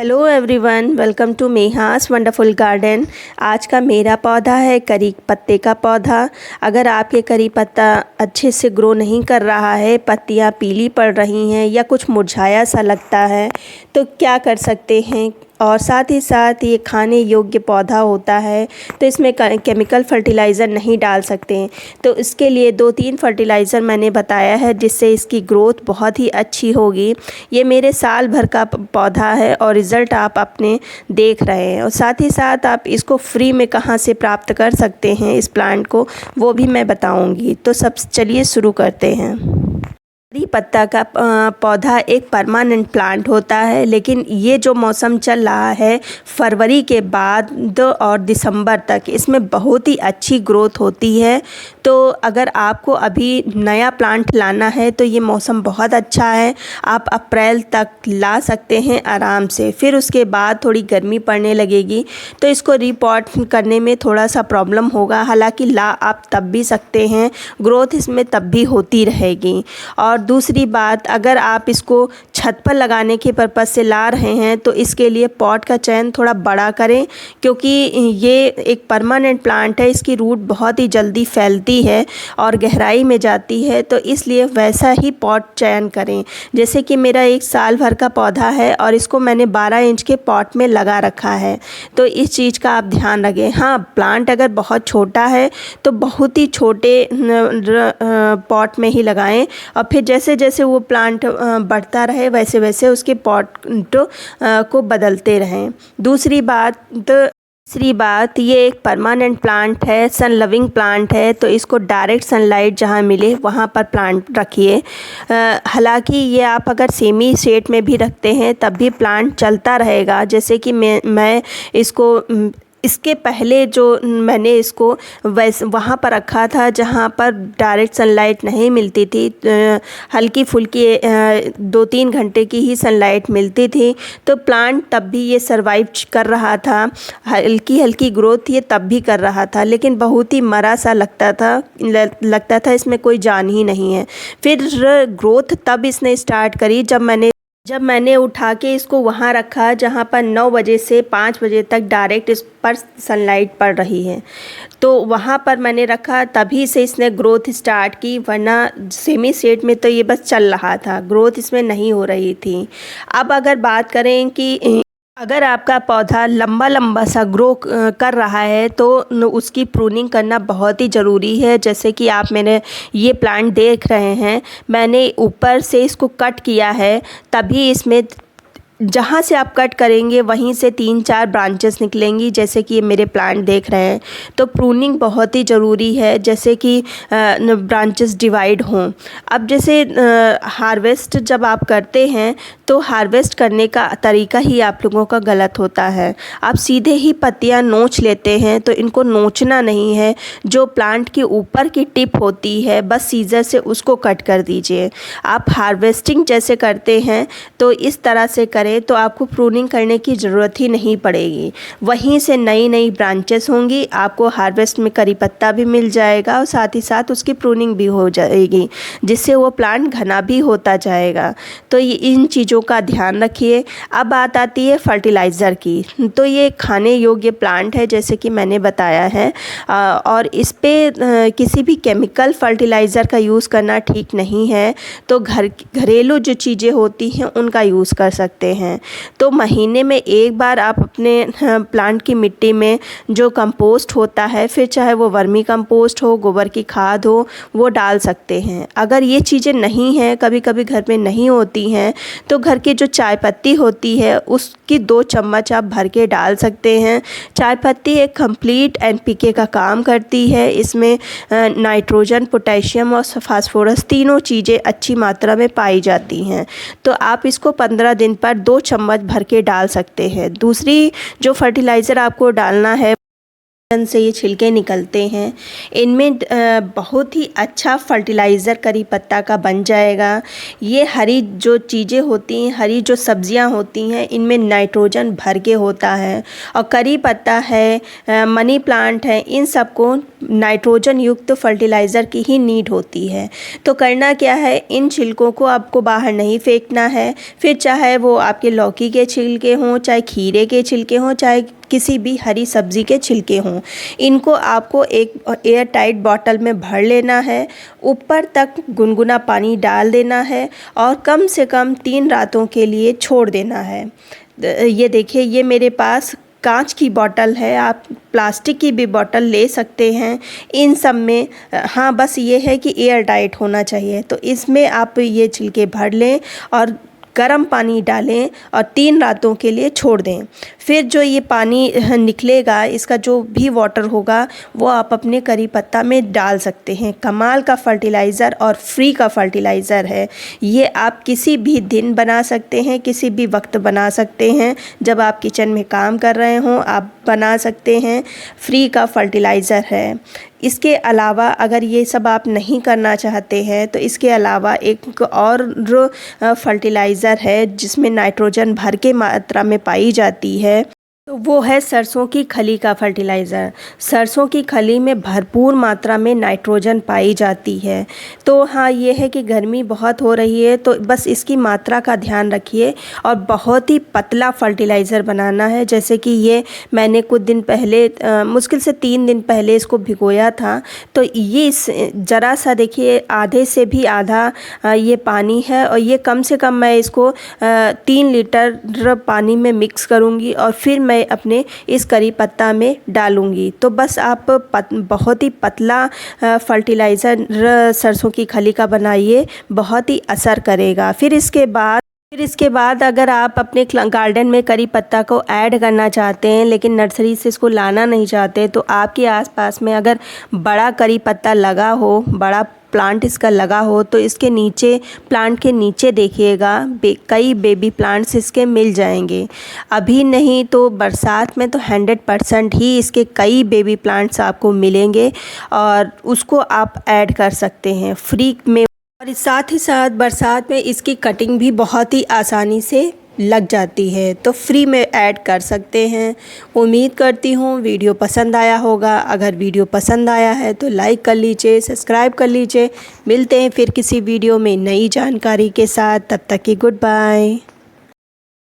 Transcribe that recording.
Hello everyone, welcome to Meha's wonderful garden. आज का मेरा पौधा है करी पत्ते का पौधा। अगर आपके करी पत्ता अच्छे से ग्रो नहीं कर रहा है, पत्तियां पीली पड़ रही हैं या कुछ मुरझाया सा लगता है, तो क्या कर सकते हैं। और साथ ही साथ ये खाने योग्य पौधा होता है, तो इसमें केमिकल फर्टिलाइज़र नहीं डाल सकते हैं। तो इसके लिए 2-3 फर्टिलाइज़र मैंने बताया है, जिससे इसकी ग्रोथ बहुत ही अच्छी होगी। ये मेरे साल भर का पौधा है और रिज़ल्ट आप अपने देख रहे हैं। और साथ ही साथ आप इसको फ्री में कहाँ से प्राप्त कर सकते हैं, इस प्लांट को, वो भी मैं बताऊंगी। तो सब चलिए शुरू करते हैं। करी पत्ता का पौधा एक परमानेंट प्लांट होता है, लेकिन ये जो मौसम चल रहा है फरवरी के बाद और दिसंबर तक, इसमें बहुत ही अच्छी ग्रोथ होती है। तो अगर आपको अभी नया प्लांट लाना है तो ये मौसम बहुत अच्छा है, आप अप्रैल तक ला सकते हैं आराम से। फिर उसके बाद थोड़ी गर्मी पड़ने लगेगी तो इसको रिपॉट करने में थोड़ा सा प्रॉब्लम होगा, हालांकि ला आप तब भी सकते हैं, ग्रोथ इसमें तब भी होती रहेगी। और दूसरी बात, अगर आप इसको छत पर लगाने के पर्पज़ से ला रहे हैं तो इसके लिए पॉट का चयन थोड़ा बड़ा करें, क्योंकि ये एक परमानेंट प्लांट है, इसकी रूट बहुत ही जल्दी फैलती है और गहराई में जाती है। तो इसलिए वैसा ही पॉट चयन करें। जैसे कि मेरा 1 साल भर का पौधा है और इसको मैंने 12 इंच के पॉट में लगा रखा है, तो इस चीज़ का आप ध्यान रखें। हाँ, प्लांट अगर बहुत छोटा है तो बहुत ही छोटे पॉट में ही लगाएं, और फिर जैसे जैसे वो प्लांट बढ़ता रहे वैसे वैसे उसके पॉट को बदलते रहें। दूसरी बात, ये एक परमानेंट प्लांट है, सन लविंग प्लांट है, तो इसको डायरेक्ट सनलाइट जहाँ मिले वहाँ पर प्लांट रखिए। हालांकि ये आप अगर सेमी शेड में भी रखते हैं तब भी प्लांट चलता रहेगा। जैसे कि मैं इसको इसके पहले जो मैंने इसको वहाँ पर रखा था जहाँ पर डायरेक्ट सनलाइट नहीं मिलती थी, हल्की फुल्की 2-3 घंटे की ही सनलाइट मिलती थी, तो प्लांट तब भी ये सरवाइव कर रहा था, हल्की हल्की ग्रोथ ये तब भी कर रहा था, लेकिन बहुत ही मरा सा लगता था इसमें कोई जान ही नहीं है। फिर ग्रोथ तब इसने स्टार्ट करी जब मैंने उठा के इसको वहाँ रखा जहाँ पर 9 बजे से 5 बजे तक डायरेक्ट इस पर सनलाइट पड़ रही है, तो वहाँ पर मैंने रखा, तभी से इसने ग्रोथ स्टार्ट की। वरना सेमी शेड में तो ये बस चल रहा था, ग्रोथ इसमें नहीं हो रही थी। अब अगर बात करें कि अगर आपका पौधा लंबा लंबा सा ग्रो कर रहा है तो उसकी प्रूनिंग करना बहुत ही ज़रूरी है। जैसे कि आप मेरे ये प्लांट देख रहे हैं, मैंने ऊपर से इसको कट किया है, तभी इसमें जहाँ से आप कट करेंगे वहीं से 3-4 ब्रांचेस निकलेंगी, जैसे कि ये मेरे प्लांट देख रहे हैं। तो प्रूनिंग बहुत ही ज़रूरी है, जैसे कि ब्रांचेस डिवाइड हों। अब जैसे हार्वेस्ट जब आप करते हैं तो हार्वेस्ट करने का तरीका ही आप लोगों का गलत होता है। आप सीधे ही पत्तियाँ नोच लेते हैं, तो इनको नोचना नहीं है। जो प्लांट के ऊपर की टिप होती है, बस सीजर से उसको कट कर दीजिए। आप हार्वेस्टिंग जैसे करते हैं तो इस तरह से करें, तो आपको प्रूनिंग करने की ज़रूरत ही नहीं पड़ेगी। वहीं से नई नई ब्रांचेस होंगी, आपको हार्वेस्ट में करी पत्ता भी मिल जाएगा और साथ ही साथ उसकी प्रूनिंग भी हो जाएगी, जिससे वो प्लांट घना भी होता जाएगा। तो ये इन चीज़ों का ध्यान रखिए। अब बात आती है फर्टिलाइज़र की। तो ये खाने योग्य प्लांट है, जैसे कि मैंने बताया है, और इस पर किसी भी केमिकल फर्टिलाइज़र का यूज़ करना ठीक नहीं है। तो घरेलू जो चीज़ें होती हैं उनका यूज़ कर सकते हैं। तो महीने में एक बार आप अपने प्लांट की मिट्टी में जो कंपोस्ट होता है, फिर चाहे वो वर्मी कंपोस्ट हो, गोबर की खाद हो, वो डाल सकते हैं। अगर ये चीज़ें नहीं हैं, कभी कभी घर में नहीं होती हैं, तो घर की जो चाय पत्ती होती है उसकी 2 चम्मच आप भर के डाल सकते हैं। चाय पत्ती एक कंप्लीट NPK का काम करती है। इसमें नाइट्रोजन, पोटेशियम और फास्फोरस तीनों चीज़ें अच्छी मात्रा में पाई जाती हैं। तो आप इसको 15 दिन पर 2 चम्मच भर के डाल सकते हैं। दूसरी जो फर्टिलाइज़र आपको डालना है से ये छिलके निकलते हैं, इनमें बहुत ही अच्छा फर्टिलाइज़र करी पत्ता का बन जाएगा। ये हरी जो चीज़ें होती हैं, हरी जो सब्जियां होती हैं, इनमें नाइट्रोजन भर के होता है। और करी पत्ता है, मनी प्लांट है, इन सबको नाइट्रोजन युक्त फर्टिलाइज़र की ही नीड होती है। तो करना क्या है, इन छिलकों को आपको बाहर नहीं फेंकना है। फिर चाहे वो आपके लौकी के छिलके हों, चाहे खीरे के छिलके हों, चाहे किसी भी हरी सब्ज़ी के छिलके हों, इनको आपको एक एयर टाइट बॉटल में भर लेना है। ऊपर तक गुनगुना पानी डाल देना है और कम से कम 3 रातों के लिए छोड़ देना है। ये देखिए, ये मेरे पास कांच की बॉटल है, आप प्लास्टिक की भी बॉटल ले सकते हैं। इन सब में हाँ, बस ये है कि एयर टाइट होना चाहिए। तो इसमें आप ये छिलके भर लें और गर्म पानी डालें और 3 रातों के लिए छोड़ दें। फिर जो ये पानी निकलेगा, इसका जो भी वाटर होगा वो आप अपने करी पत्ता में डाल सकते हैं। कमाल का फर्टिलाइज़र और फ्री का फर्टिलाइज़र है ये। आप किसी भी दिन बना सकते हैं, किसी भी वक्त बना सकते हैं। जब आप किचन में काम कर रहे हों, आप बना सकते हैं। फ्री का फर्टिलाइज़र है। इसके अलावा अगर ये सब आप नहीं करना चाहते हैं तो इसके अलावा एक और फर्टिलाइज़र है जिसमें नाइट्रोजन भर के मात्रा में पाई जाती है, तो वो है सरसों की खली का फर्टिलाइज़र। सरसों की खली में भरपूर मात्रा में नाइट्रोजन पाई जाती है। तो हाँ, ये है कि गर्मी बहुत हो रही है तो बस इसकी मात्रा का ध्यान रखिए और बहुत ही पतला फर्टिलाइज़र बनाना है। जैसे कि ये मैंने कुछ दिन पहले मुश्किल से 3 दिन पहले इसको भिगोया था, तो ये ज़रा सा देखिए, आधे से भी आधा ये पानी है और ये कम से कम मैं इसको 3 लीटर पानी में मिक्स करूँगी और फिर मैं अपने इस करी पत्ता में डालूंगी। तो बस आप बहुत ही पतला फर्टिलाइज़र सरसों की खली का बनाइए, बहुत ही असर करेगा। फिर इसके बाद अगर आप अपने गार्डन में करी पत्ता को ऐड करना चाहते हैं लेकिन नर्सरी से इसको लाना नहीं चाहते, तो आपके आसपास में अगर बड़ा करी पत्ता लगा हो, बड़ा प्लांट इसका लगा हो, तो इसके नीचे, प्लांट के नीचे देखिएगा कई बेबी प्लांट्स इसके मिल जाएंगे। अभी नहीं तो बरसात में तो 100% ही इसके कई बेबी प्लांट्स आपको मिलेंगे और उसको आप ऐड कर सकते हैं फ्री में। और साथ ही साथ बरसात में इसकी कटिंग भी बहुत ही आसानी से लग जाती है, तो फ्री में ऐड कर सकते हैं। उम्मीद करती हूँ वीडियो पसंद आया होगा। अगर वीडियो पसंद आया है तो लाइक कर लीजिए, सब्सक्राइब कर लीजिए। मिलते हैं फिर किसी वीडियो में नई जानकारी के साथ। तब तक की गुड बाय।